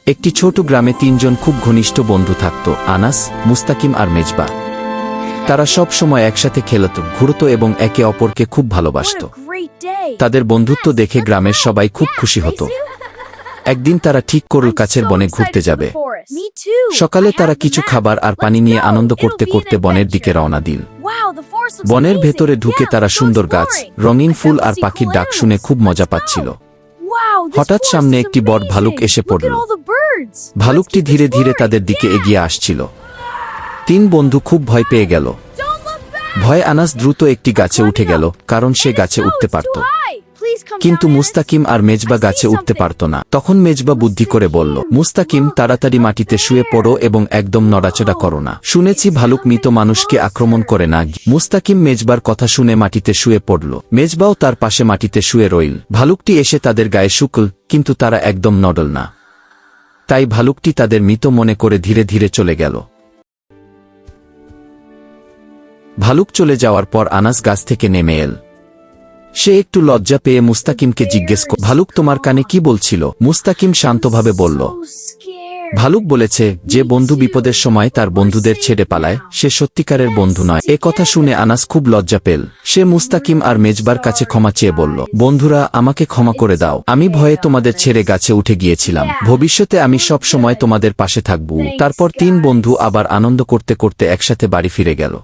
একটি ছোট গ্রামে তিনজন খুব ঘনিষ্ঠ বন্ধু থাকত, আনাস, মুস্তাকিম আর মেজবা। তারা সব সময় একসাথে খেলত, ঘুরত এবং একে অপরকে খুব ভালোবাসত। তাদের বন্ধুত্ব দেখে গ্রামের সবাই খুব খুশি হতো। একদিন তারা ঠিক করল কাছের বনে ঘুরতে যাবে। সকালে তারা কিছু খাবার আর পানি নিয়ে আনন্দ করতে করতে বনের দিকে রওনা দিল। বনের ভেতরে ঢুকে তারা সুন্দর গাছ, রঙিন ফুল আর পাখির ডাক শুনে খুব মজা পাচ্ছিল। হঠাৎ সামনে একটি বড় ভালুক এসে পড়ল। ভালুকটি ধীরে ধীরে তাদের দিকে এগিয়ে আসছিল। তিন বন্ধু খুব ভয় পেয়ে গেল। ভয়ে আনাস দ্রুত একটি গাছে উঠে গেল, কারণ সে গাছে উঠতে পারত। কিন্তু মুস্তাকিম আর মেজবা গাছে উঠতে পারত না। তখন মেজবা বুদ্ধি করে বলল, মুস্তাকিম, তাড়াতাড়ি মাটিতে শুয়ে পড়ো এবং একদম নড়াচড়া করো না। শুনেছি ভালুক মৃত মানুষকে আক্রমণ করে না। মুস্তাকিম মেজবার কথা শুনে মাটিতে শুয়ে পড়ল। মেজবাও তার পাশে মাটিতে শুয়ে রইল। ভালুকটি এসে তাদের গায়ে শুকল, কিন্তু তারা একদম নড়ল না। তাই ভালুকটি তাদের মৃত মনে করে ধীরে ধীরে চলে গেল। ভালুক চলে যাওয়ার পর আনাস গাছ থেকে নেমে এল। সে একটু লজ্জা পেয়ে মুস্তাকিমকে জিজ্ঞেস করল, ভালুক তোমার কানে কি বলছিল? মুস্তাকিম শান্তভাবে বলল, ভালুক বলেছে, যে বন্ধু বিপদের সময় তার বন্ধুদের ছেড়ে পালায়, সে সত্যিকারের বন্ধু নয়। এ কথা শুনে আনাস খুব লজ্জা পেল। সে মুস্তাকিম আর মেজবার কাছে ক্ষমা চেয়ে বলল, বন্ধুরা, আমাকে ক্ষমা করে দাও। আমি ভয়ে তোমাদের ছেড়ে গাছে উঠে গিয়েছিলাম। ভবিষ্যতে আমি সব সময় তোমাদের পাশে থাকব। তারপর তিন বন্ধু আবার আনন্দ করতে করতে একসাথে বাড়ি ফিরে গেল।